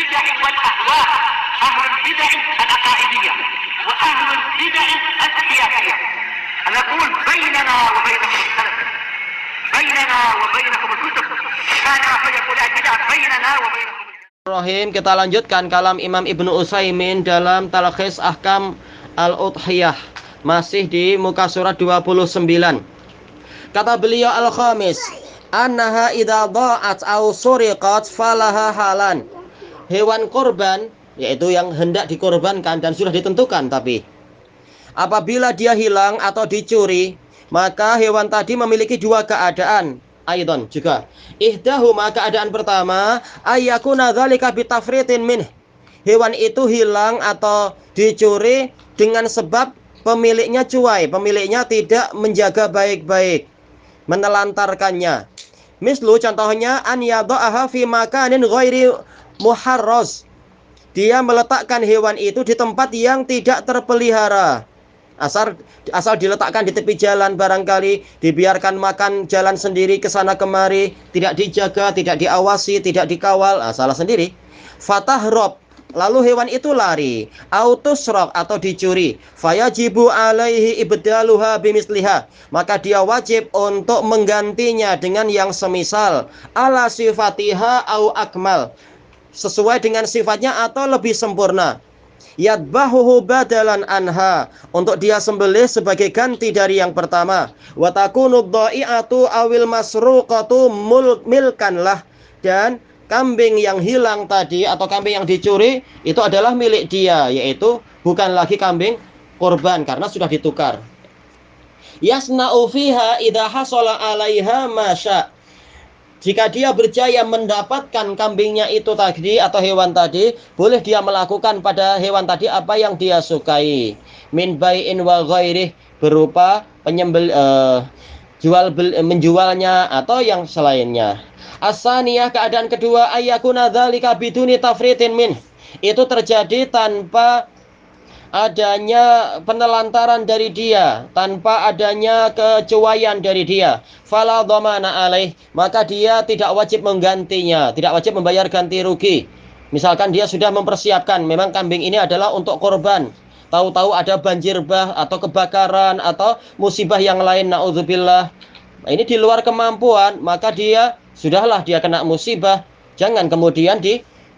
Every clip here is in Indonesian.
البدع والأهواء، أهل البدع العقائدية وأهل البدع السياسية. نقول بيننا وبينكم السلف، بيننا وبينكم الكتب، كان فيقول البدع بيننا وبينكم. Rahim, kita lanjutkan kalam Imam Ibnu Utsaimin dalam Talkhis Ahkam Al-Udhiyah, masih di muka surat 29. Kata beliau al-khamis, annaha idza dha'at aw suriqat falaha halan. Hewan korban, yaitu yang hendak dikorbankan dan sudah ditentukan, tapi apabila dia hilang atau dicuri, maka hewan tadi memiliki dua keadaan. Aidon juga. Ihdahuma, keadaan pertama, ayyakuna dzalika bitafritin minh. Hewan itu hilang atau dicuri dengan sebab pemiliknya cuai, pemiliknya tidak menjaga baik-baik, menelantarkannya. Mislu, contohnya, an yadha'aha fi makanin ghairi muharraz. Dia meletakkan hewan itu di tempat yang tidak terpelihara. Asal diletakkan di tepi jalan, barangkali dibiarkan makan jalan sendiri ke sana kemari, tidak dijaga, tidak diawasi, tidak dikawal, salah sendiri. Fatahrob, lalu hewan itu lari, autusrok atau dicuri, fayajibu alaihi ibdaluha bimisliha, maka dia wajib untuk menggantinya dengan yang semisal, ala sifatiha au akmal, sesuai dengan sifatnya atau lebih sempurna. Yadbahuhu badalan anha, untuk dia sembelih sebagai ganti dari yang pertama. Wa takunu dha'i'atu awil masruqatu milkan lah, dan kambing yang hilang tadi atau kambing yang dicuri itu adalah milik dia, yaitu bukan lagi kambing korban karena sudah ditukar. Yasna'u fiha idza hasala 'alaiha masya. Jika dia berjaya mendapatkan kambingnya itu tadi atau hewan tadi, boleh dia melakukan pada hewan tadi apa yang dia sukai. Min bai'in wa ghairih, berupa menjualnya atau yang selainnya. As-saniyah, keadaan kedua, ayyakuna dzalika biduni tafritin min. Itu terjadi tanpa adanya penelantaran dari dia, tanpa adanya kecuaian dari dia. Fala dhamana alaih, maka dia tidak wajib menggantinya, tidak wajib membayar ganti rugi. Misalkan dia sudah mempersiapkan, memang kambing ini adalah untuk korban, tahu-tahu ada banjir bah atau kebakaran atau musibah yang lain, naudzubillah, ini di luar kemampuan, maka dia sudahlah, dia kena musibah, jangan kemudian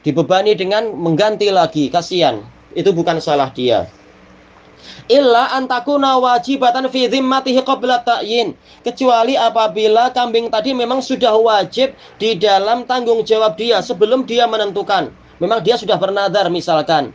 dibebani dengan mengganti lagi, kasihan. Itu bukan salah dia. Illa antakuna wajibatan fi dhimmatihi qabla ta'yin, kecuali apabila kambing tadi memang sudah wajib di dalam tanggung jawab dia sebelum dia menentukan. Memang dia sudah bernadar misalkan.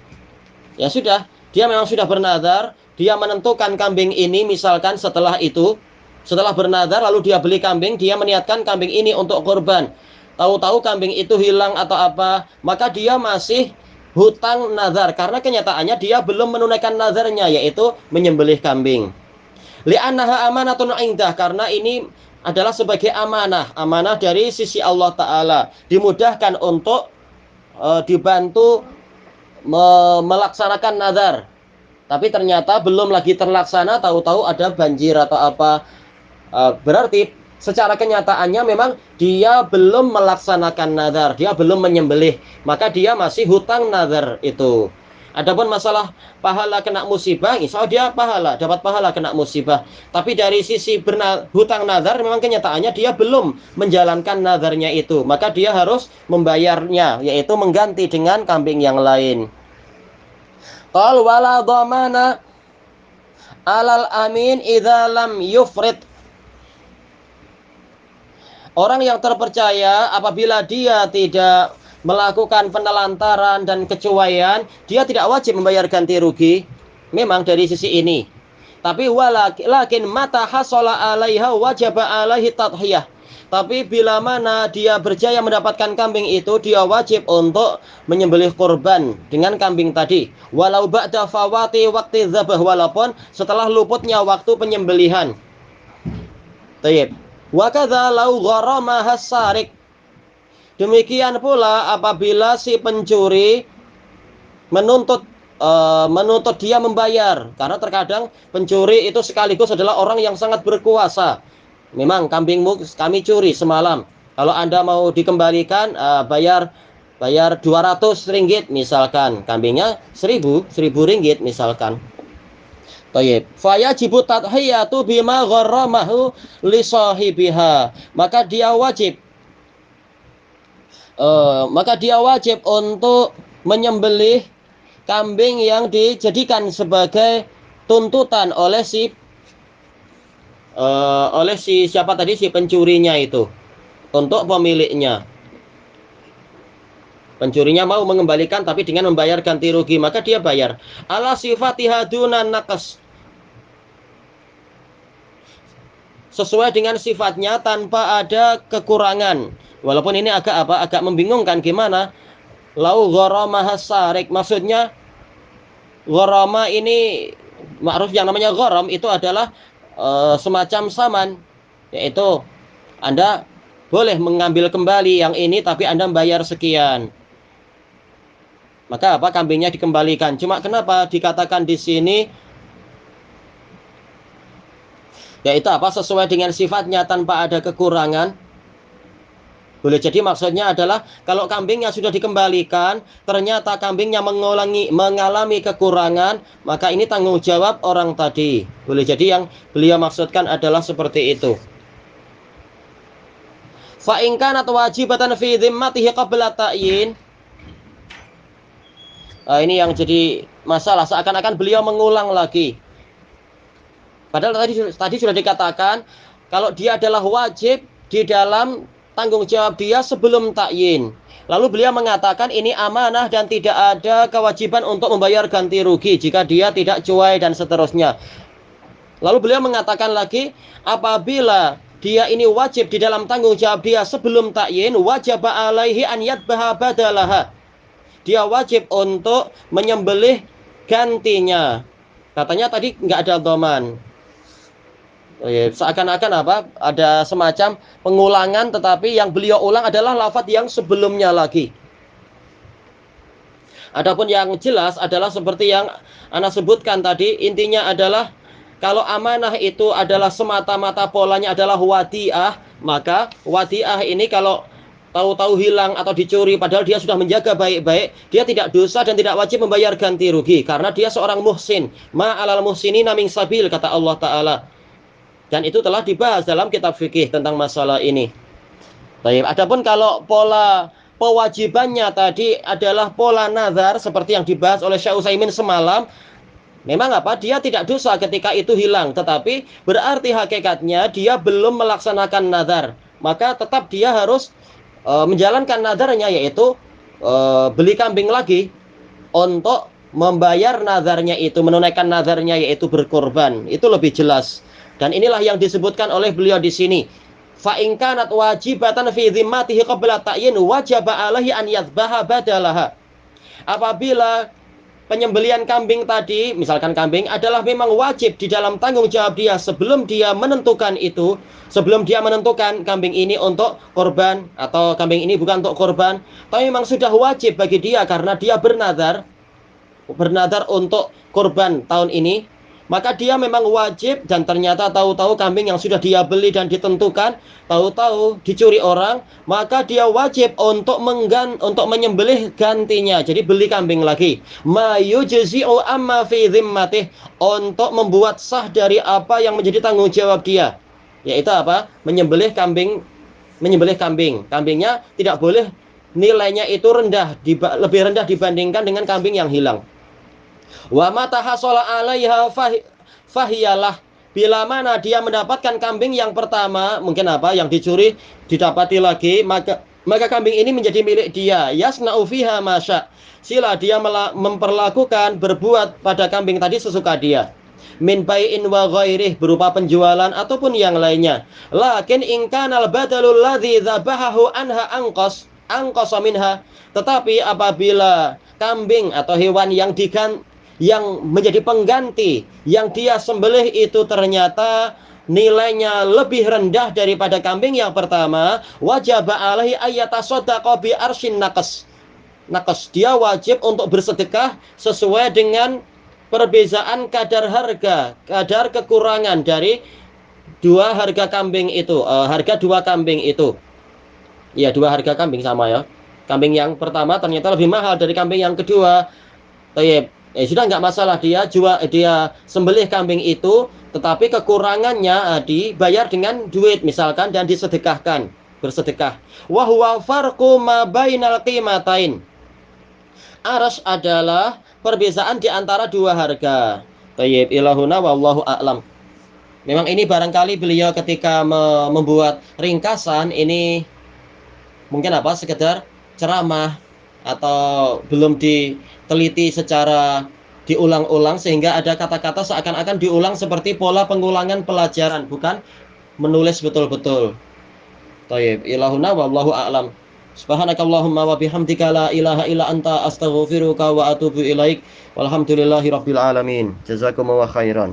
Ya sudah, dia memang sudah bernadar, dia menentukan kambing ini misalkan setelah itu, setelah bernadar lalu dia beli kambing, dia meniatkan kambing ini untuk korban. Tahu-tahu kambing itu hilang atau apa, maka dia masih hutang nazar karena kenyataannya dia belum menunaikan nazarnya, yaitu menyembelih kambing. Li'annaha amanatun indah, karena ini adalah sebagai amanah dari sisi Allah Ta'ala, dimudahkan untuk dibantu melaksanakan nazar. Tapi ternyata belum lagi terlaksana, tahu-tahu ada banjir atau apa, berarti secara kenyataannya memang dia belum melaksanakan nazar, dia belum menyembelih, maka dia masih hutang nazar itu. Adapun masalah pahala kena musibah, insya Allah dia dapat pahala kena musibah. Tapi dari sisi hutang nazar, memang kenyataannya dia belum menjalankan nazarnya itu, maka dia harus membayarnya, yaitu mengganti dengan kambing yang lain. Qal wala dhamana alal amin idza lam yufrid. Orang yang terpercaya apabila dia tidak melakukan penelantaran dan kecuaian, dia tidak wajib membayar ganti rugi. Memang dari sisi ini. Tapi walakin mata hasala alaiha wajaba alaihi tadhiyah. Tapi bila mana dia berjaya mendapatkan kambing itu, dia wajib untuk menyembelih korban dengan kambing tadi. Walau ba'da fawati waqti dzabh, walaupun setelah luputnya waktu penyembelihan. Tayyib. Wa kadza law gharama hasarik. Demikian pula apabila si pencuri menuntut dia membayar, karena terkadang pencuri itu sekaligus adalah orang yang sangat berkuasa. Memang kambingmu kami curi semalam, kalau Anda mau dikembalikan bayar bayar 200 ringgit misalkan, kambingnya 1000 ringgit misalkan. Thayyib. Fayajibu tadhiyatu bima gharramahu li sahibiha. Maka dia wajib untuk menyembelih kambing yang dijadikan sebagai tuntutan oleh si siapa tadi, si pencurinya itu, untuk pemiliknya. Pencurinya mau mengembalikan tapi dengan membayar ganti rugi, maka dia bayar ala sifatiha dunan naqas, sesuai dengan sifatnya tanpa ada kekurangan. Walaupun ini agak membingungkan, gimana lau gharama sarik, maksudnya gharama ini ma'ruf, yang namanya gharam itu adalah semacam saman, yaitu Anda boleh mengambil kembali yang ini tapi Anda bayar sekian. Maka kambingnya dikembalikan. Cuma kenapa dikatakan di sini yaitu sesuai dengan sifatnya tanpa ada kekurangan? Boleh jadi maksudnya adalah kalau kambingnya sudah dikembalikan, ternyata kambingnya mengalami kekurangan, maka ini tanggung jawab orang tadi. Boleh jadi yang beliau maksudkan adalah seperti itu. Fa in kanat wajibatan fi dhimmatihi qabla ta'yin. Ini yang jadi masalah, seakan-akan beliau mengulang lagi. Padahal tadi sudah dikatakan kalau dia adalah wajib di dalam tanggung jawab dia sebelum takyin. Lalu beliau mengatakan ini amanah dan tidak ada kewajiban untuk membayar ganti rugi jika dia tidak cuai dan seterusnya. Lalu beliau mengatakan lagi, apabila dia ini wajib di dalam tanggung jawab dia sebelum takyin, wajib alaihi an yadbaha badalaha. Dia wajib untuk menyembelih gantinya. Katanya tadi nggak ada dhaman. Seakan-akan ada semacam pengulangan, tetapi yang beliau ulang adalah lafaz yang sebelumnya lagi. Adapun yang jelas adalah seperti yang Ana sebutkan tadi, intinya adalah kalau amanah itu adalah semata-mata polanya adalah wadi'ah, maka wadi'ah ini kalau tahu-tahu hilang atau dicuri padahal dia sudah menjaga baik-baik, dia tidak dosa dan tidak wajib membayar ganti rugi karena dia seorang muhsin. Ma'alal muhsinina min sabil, kata Allah Ta'ala. Dan itu telah dibahas dalam kitab fikih tentang masalah ini. Baik, adapun kalau pola pewajibannya tadi adalah pola nazar seperti yang dibahas oleh Syekh Utsaimin semalam, memang dia tidak dosa ketika itu hilang, tetapi berarti hakikatnya dia belum melaksanakan nazar. Maka tetap dia harus menjalankan nazarnya, yaitu beli kambing lagi untuk membayar nazarnya itu, menunaikan nazarnya yaitu berkorban. Itu lebih jelas. Dan inilah yang disebutkan oleh beliau di sini. Fa in kanat wajibatan fi dhimmatihi qabla ta'yin wajaba alaihi an yadhbaha badalaha. Apabila penyembelian kambing tadi, misalkan kambing adalah memang wajib di dalam tanggung jawab dia sebelum dia menentukan itu, sebelum dia menentukan kambing ini untuk korban atau kambing ini bukan untuk korban, tapi memang sudah wajib bagi dia karena dia bernazar untuk korban tahun ini, maka dia memang wajib. Dan ternyata tahu-tahu kambing yang sudah dia beli dan ditentukan tahu-tahu dicuri orang, maka dia wajib untuk menyembelih gantinya. Jadi beli kambing lagi. Ma yujzi'u amma fi dhimmatih, untuk membuat sah dari apa yang menjadi tanggung jawab dia, yaitu menyembelih kambing. Kambingnya tidak boleh nilainya itu lebih rendah dibandingkan dengan kambing yang hilang. Wa mata hasala 'alaiha fahiyalah, bila mana dia mendapatkan kambing yang pertama, mungkin yang dicuri didapati lagi, maka kambing ini menjadi milik dia. Yasna'u fiha masya, sila dia memperlakukan, berbuat pada kambing tadi sesuka dia. Min bai'in wa ghairih, berupa penjualan ataupun yang lainnya. Lakin in kanal badalul ladzi dzabahahu anha angqasa minha, tetapi apabila kambing atau hewan yang menjadi pengganti yang dia sembelih itu ternyata nilainya lebih rendah daripada kambing yang pertama, wajib alaihi ayyatasaddaqa bi arsyin naqas. Dia wajib untuk bersedekah sesuai dengan perbezaan kadar kekurangan dari dua harga kambing itu, harga dua kambing itu. Ya, dua harga kambing sama ya. Kambing yang pertama ternyata lebih mahal dari kambing yang kedua. Tayyib. Sudah nggak masalah, dia sembelih kambing itu, tetapi kekurangannya dibayar dengan duit misalkan dan disedekahkan, bersedekah. Wa huwa farqu ma bainal qimatain. Aras adalah perbedaan di antara dua harga. Tayyib, ilahuna wallahu a'lam. Memang ini barangkali beliau ketika membuat ringkasan ini mungkin sekedar ceramah atau belum diteliti secara diulang-ulang sehingga ada kata-kata seakan-akan diulang seperti pola pengulangan pelajaran, bukan menulis betul-betul. Thayyib, ilahuna wallahu a'lam. Subhanakallahumma wa bihamdika la ilaha illa anta astaghfiruka wa atubu ilaik. Walhamdulillahirabbil alamin. Jazakumullahu khairan.